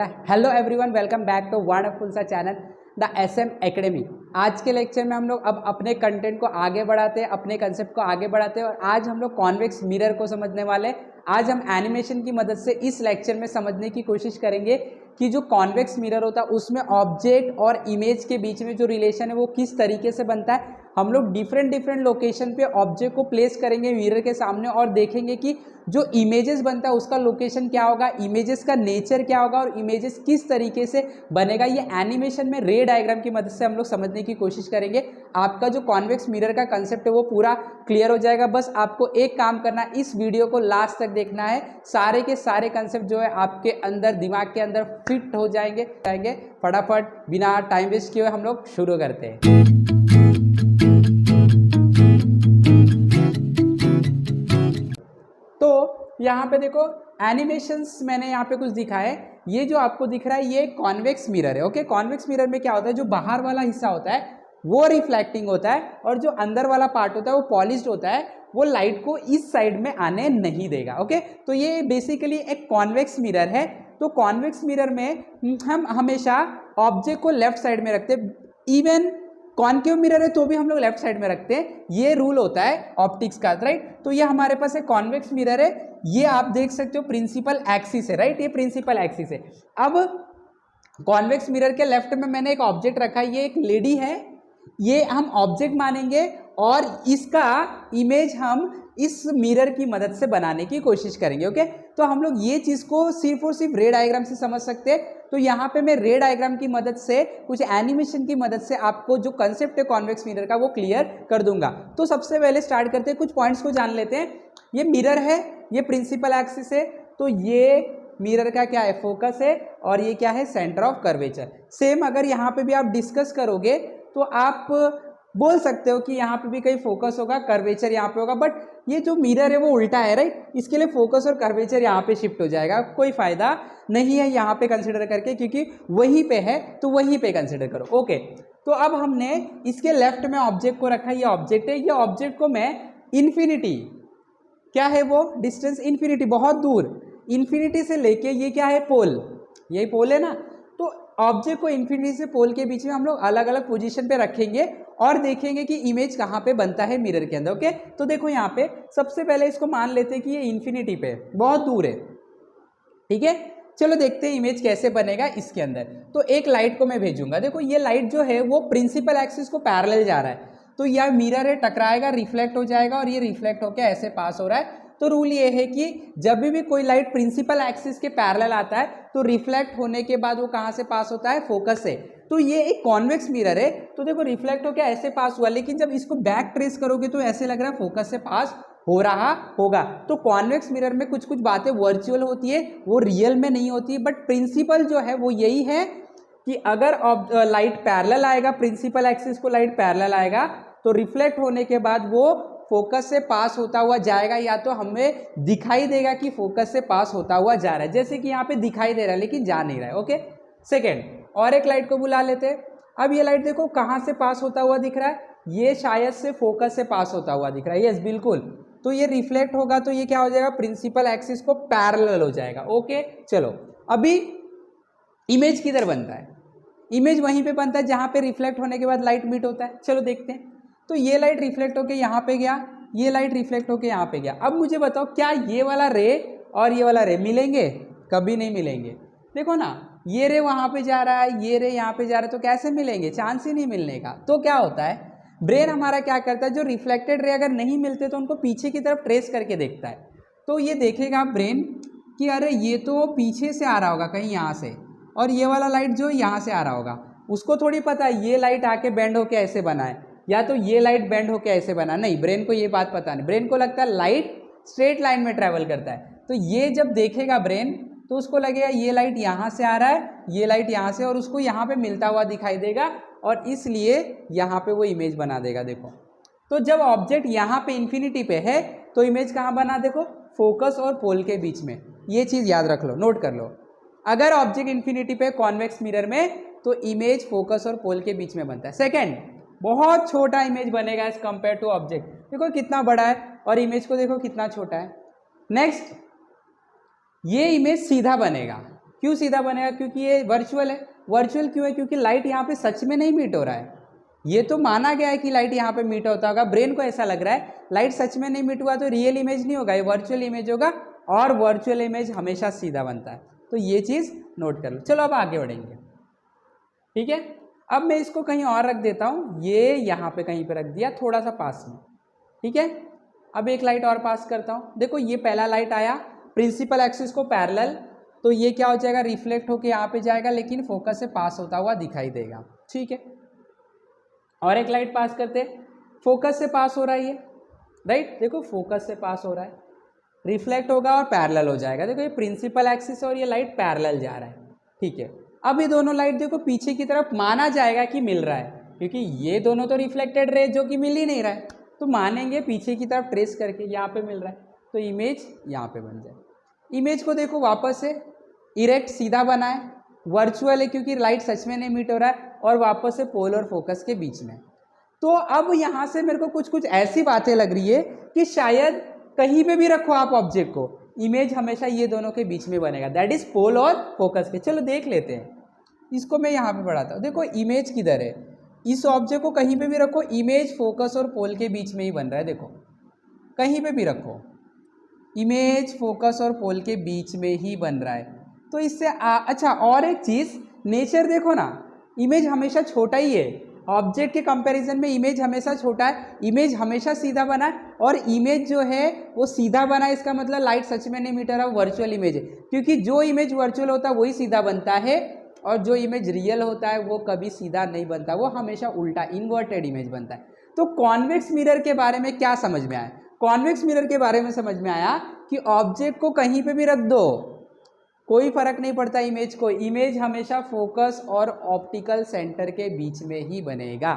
Hello everyone, welcome back to wonderful सा channel the SM academy. आज के lecture में हम लोग अब अपने कंटेंट को आगे बढ़ाते हैं, अपने कंसेप्ट को आगे बढ़ाते हैं और आज हम लोग कॉन्वेक्स मिरर को समझने वाले हैं। आज हम एनिमेशन की मदद से इस लेक्चर में समझने की कोशिश करेंगे कि जो कॉन्वेक्स मिरर होता है उसमें ऑब्जेक्ट और इमेज के बीच में जो रिलेशन है वो किस तरीके से बनता है। हम लोग डिफरेंट लोकेशन पे ऑब्जेक्ट को प्लेस करेंगे मिरर के सामने और देखेंगे कि जो इमेजेस बनता है उसका लोकेशन क्या होगा, इमेजेस का नेचर क्या होगा और इमेजेस किस तरीके से बनेगा। ये एनिमेशन में रे डायग्राम की मदद से हम लोग समझने की कोशिश करेंगे। आपका जो कॉन्वेक्स मिरर का कंसेप्ट है वो पूरा क्लियर हो जाएगा। बस आपको एक काम करना है, इस वीडियो को लास्ट तक देखना है। सारे के सारे कंसेप्ट जो है आपके अंदर, दिमाग के अंदर फिट हो जाएंगे। फटाफट बिना टाइम वेस्ट किए हम लोग शुरू करते हैं। तो यहाँ पे देखो एनिमेशंस मैंने यहाँ पे कुछ दिखा है। ये जो आपको दिख रहा है ये कॉन्वेक्स मिरर है। ओके, कॉन्वेक्स मिरर में क्या होता है, जो बाहर वाला हिस्सा होता है वो रिफ्लेक्टिंग होता है और जो अंदर वाला पार्ट होता है वो पॉलिश्ड होता है, वो लाइट को इस साइड में आने नहीं देगा। ओके, तो ये बेसिकली एक कॉन्वेक्स मिरर है। तो कॉन्वेक्स मिरर में हम हमेशा ऑब्जेक्ट को लेफ्ट साइड में रखते हैं। इवन कॉन्केव मिरर है तो भी हम लोग लेफ्ट साइड में रखते हैं। ये रूल होता है ऑप्टिक्स का, राइट। तो ये हमारे पास एक कॉन्वेक्स मिरर है। ये आप देख सकते हो प्रिंसिपल एक्सिस है, राइट। ये प्रिंसिपल एक्सिस है। अब कॉन्वेक्स मिरर के लेफ्ट में मैंने एक ऑब्जेक्ट रखा है, ये एक लेडी है। ये हम ऑब्जेक्ट मानेंगे और इसका इमेज हम इस मिरर की मदद से बनाने की कोशिश करेंगे। ओके, तो हम लोग ये चीज को सिर्फ और सिर्फ रे डायग्राम से समझ सकते हैं। तो यहाँ पे मैं रे डायग्राम की मदद से, कुछ एनिमेशन की मदद से आपको जो कंसेप्ट है कॉन्वेक्स मिरर का वो क्लियर कर दूंगा। तो सबसे पहले स्टार्ट करते हैं, कुछ पॉइंट्स को जान लेते हैं। ये मिरर है, ये प्रिंसिपल एक्सिस है, तो ये मिरर का क्या है, फोकस है, और ये क्या है, सेंटर ऑफ कर्वेचर। सेम अगर यहाँ पे भी आप डिस्कस करोगे तो आप बोल सकते हो कि यहाँ पे भी कहीं फोकस होगा, कर्वेचर यहाँ पे होगा, बट ये जो मिरर है वो उल्टा है, राइट। इसके लिए फोकस और कर्वेचर यहाँ पे शिफ्ट हो जाएगा। कोई फायदा नहीं है यहाँ पे कंसिडर करके, क्योंकि वहीं पे है तो वहीं पे कंसिडर करो। ओके, तो अब हमने इसके लेफ्ट में ऑब्जेक्ट को रखा, ये ऑब्जेक्ट है। ये ऑब्जेक्ट को मैं इन्फिनिटी, क्या है वो डिस्टेंस, इन्फिनिटी, बहुत दूर, इन्फिनिटी से लेके ये क्या है, पोल, यही पोल है ना। तो ऑब्जेक्ट को इन्फिनिटी से पोल के बीच में हम लोग अलग अलग पोजीशन पे रखेंगे और देखेंगे कि इमेज कहाँ पे बनता है मिरर के अंदर। ओके, तो देखो यहाँ पे सबसे पहले इसको मान लेते हैं कि ये इन्फिनिटी पे बहुत दूर है, ठीक है। चलो देखते हैं इमेज कैसे बनेगा इसके अंदर। तो एक लाइट को मैं भेजूंगा, देखो ये लाइट जो है वो प्रिंसिपल एक्सिस को पैरेलल जा रहा है। तो यह मिरर है, टकराएगा, रिफ्लेक्ट हो जाएगा और ये रिफ्लेक्ट होकर ऐसे पास हो रहा है। तो रूल ये है कि जब भी कोई लाइट प्रिंसिपल एक्सिस के पैरेलल आता है तो रिफ्लेक्ट होने के बाद वो कहाँ से पास होता है, फोकस से। तो ये एक कॉन्वेक्स मिरर है, तो देखो रिफ्लेक्ट होकर ऐसे पास हुआ, लेकिन जब इसको बैक ट्रेस करोगे तो ऐसे लग रहा है फोकस से पास हो रहा होगा। तो कॉन्वेक्स मिरर में कुछ कुछ बातें वर्चुअल होती है, वो रियल में नहीं होती, बट प्रिंसिपल जो है वो यही है कि अगर लाइट पैरेलल आएगा, प्रिंसिपल एक्सिस को लाइट पैरेलल आएगा तो रिफ्लेक्ट होने के बाद वो फोकस से पास होता हुआ जाएगा, या तो हमें दिखाई देगा कि फोकस से पास होता हुआ जा रहा है, जैसे कि यहाँ पे दिखाई दे रहा है लेकिन जा नहीं रहा है। ओके, सेकेंड, और एक लाइट को बुला लेते हैं। अब ये लाइट देखो कहाँ से पास होता हुआ दिख रहा है, ये शायद से फोकस से पास होता हुआ दिख रहा है, यस बिल्कुल। तो ये रिफ्लेक्ट होगा तो ये क्या हो जाएगा, प्रिंसिपल एक्सिस को पैरेलल हो जाएगा। ओके, चलो अभी इमेज किधर बनता है, इमेज वहीं पे बनता है जहाँ पे रिफ्लेक्ट होने के बाद लाइट मीट होता है। चलो देखते हैं। तो ये लाइट रिफ्लेक्ट होके यहाँ पे गया, ये लाइट रिफ्लेक्ट होके यहाँ पे गया। अब मुझे बताओ क्या ये वाला रे और ये वाला रे मिलेंगे, कभी नहीं मिलेंगे। देखो ना, ये रे वहाँ पे जा रहा है, ये रे यहाँ पे जा रहा है, तो कैसे मिलेंगे, चांस ही नहीं मिलने का। तो क्या होता है, ब्रेन हमारा क्या करता है, जो रिफ्लेक्टेड रे अगर नहीं मिलते तो उनको पीछे की तरफ ट्रेस करके देखता है। तो ये देखेगा ब्रेन कि अरे ये तो पीछे से आ रहा होगा कहीं यहाँ से, और ये वाला लाइट जो यहाँ से आ रहा होगा, उसको थोड़ी पता है ये लाइट आके बेंड होके ऐसे बना है, या तो ये लाइट बेंड होके ऐसे बना, नहीं, ब्रेन को ये बात पता नहीं। ब्रेन को लगता है लाइट स्ट्रेट लाइन में ट्रैवल करता है। तो ये जब देखेगा ब्रेन तो उसको लगेगा ये लाइट यहाँ से आ रहा है, ये लाइट यहाँ से, और उसको यहाँ पे मिलता हुआ दिखाई देगा और इसलिए यहाँ पे वो इमेज बना देगा। देखो, तो जब ऑब्जेक्ट यहाँ पे इन्फिनिटी पे है तो इमेज कहाँ बना, देखो फोकस और पोल के बीच में। ये चीज़ याद रख लो, नोट कर लो। अगर ऑब्जेक्ट इन्फिनिटी पे कॉन्वेक्स मिरर में तो इमेज फोकस और पोल के बीच में बनता है। सेकेंड, बहुत छोटा इमेज बनेगा एज कंपेयर टू ऑब्जेक्ट। देखो कितना बड़ा है और इमेज को देखो कितना छोटा है। नेक्स्ट, ये इमेज सीधा बनेगा, क्यों सीधा बनेगा? क्योंकि ये वर्चुअल है। वर्चुअल क्यों है? क्योंकि लाइट यहाँ पे सच में नहीं मीट हो रहा है। ये तो माना गया है कि लाइट यहाँ पे मीट होता होगा, ब्रेन को ऐसा लग रहा है लाइट सच में नहीं मीट हुआ तो रियल इमेज नहीं होगा, ये वर्चुअल इमेज होगा, और वर्चुअल इमेज हमेशा सीधा बनता है। तो ये चीज़ नोट कर लो। चलो अब आगे बढ़ेंगे, ठीक है। अब मैं इसको कहीं और रख देता हूँ, ये यहाँ पे कहीं पे रख दिया थोड़ा सा पास में, ठीक है। अब एक लाइट और पास करता हूँ। देखो ये पहला लाइट आया प्रिंसिपल एक्सिस को पैरेलल, तो ये क्या हो जाएगा, रिफ्लेक्ट होके यहाँ पे जाएगा, लेकिन फोकस से पास होता हुआ दिखाई देगा, ठीक है। और एक लाइट पास करते, फोकस से पास हो रहा है ये, राइट। देखो फोकस से पास हो रहा है, रिफ्लेक्ट होगा और पैरेलल हो जाएगा। देखो ये प्रिंसिपल एक्सिस और ये लाइट पैरेलल जा रहा है, ठीक है। अब ये दोनों लाइट देखो पीछे की तरफ माना जाएगा कि मिल रहा है, क्योंकि ये दोनों तो रिफ्लेक्टेड रे जो कि मिल ही नहीं रहा है, तो मानेंगे पीछे की तरफ ट्रेस करके यहाँ पे मिल रहा है, तो इमेज यहाँ पे बन जाए। इमेज को देखो वापस से इरेक्ट सीधा बनाए, वर्चुअल है क्योंकि लाइट सच में नहीं मीट हो रहा है, और वापस से पोल और फोकस के बीच में। तो अब यहाँ से मेरे को कुछ कुछ ऐसी बातें लग रही है कि शायद कहीं पे भी रखो आप ऑब्जेक्ट को, इमेज हमेशा ये दोनों के बीच में बनेगा, दैट इज पोल और फोकस के। चलो देख लेते हैं, इसको मैं यहाँ पे बढ़ाता हूँ। देखो इमेज किधर है, इस ऑब्जेक्ट को कहीं पे भी रखो, इमेज फोकस और पोल के बीच में ही बन रहा है। देखो कहीं पे भी रखो, इमेज फोकस और पोल के बीच में ही बन रहा है। तो इससे अच्छा और एक चीज़, नेचर देखो ना, इमेज हमेशा छोटा ही है, ऑब्जेक्ट के कंपैरिजन में इमेज हमेशा छोटा है, इमेज हमेशा सीधा बना है, और इमेज जो है वो सीधा बना है, इसका मतलब लाइट सच में नहीं मीट रहा, वर्चुअल इमेज है, क्योंकि जो इमेज वर्चुअल होता है वही सीधा बनता है, और जो इमेज रियल होता है वो कभी सीधा नहीं बनता, वो हमेशा उल्टा इन्वर्टेड इमेज बनता है। तो कॉन्वेक्स मिरर के बारे में क्या समझ में आया? कॉन्वेक्स मिरर के बारे में समझ में आया कि ऑब्जेक्ट को कहीं पे भी रख दो, कोई फर्क नहीं पड़ता इमेज को, इमेज हमेशा फोकस और ऑप्टिकल सेंटर के बीच में ही बनेगा,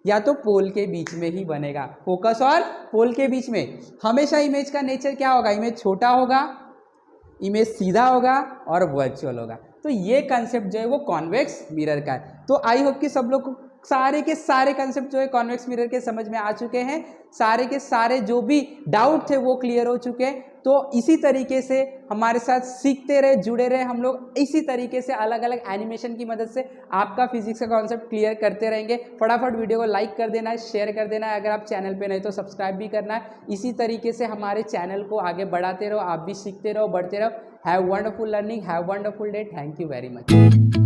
या तो पोल के बीच में ही बनेगा, फोकस और पोल के बीच में। हमेशा इमेज का नेचर क्या होगा, इमेज छोटा होगा, इमेज सीधा होगा और वर्चुअल होगा। तो ये कंसेप्ट जो है वो कॉन्वेक्स मिरर का है। तो आई होप कि सब लोग को सारे के सारे कंसेप्ट जो है कॉन्वेक्स मिरर के समझ में आ चुके हैं, सारे के सारे जो भी डाउट थे वो क्लियर हो चुके हैं। तो इसी तरीके से हमारे साथ सीखते रहे, जुड़े रहे, हम लोग इसी तरीके से अलग अलग एनिमेशन की मदद से आपका फिजिक्स का कॉन्सेप्ट क्लियर करते रहेंगे। फटाफट वीडियो को लाइक कर देना है, शेयर कर देना है, अगर आप चैनल पे नहीं तो सब्सक्राइब भी करना है। इसी तरीके से हमारे चैनल को आगे बढ़ाते रहो, आप भी सीखते रहो, बढ़ते रहो। Have wonderful learning, have wonderful day, thank you very much.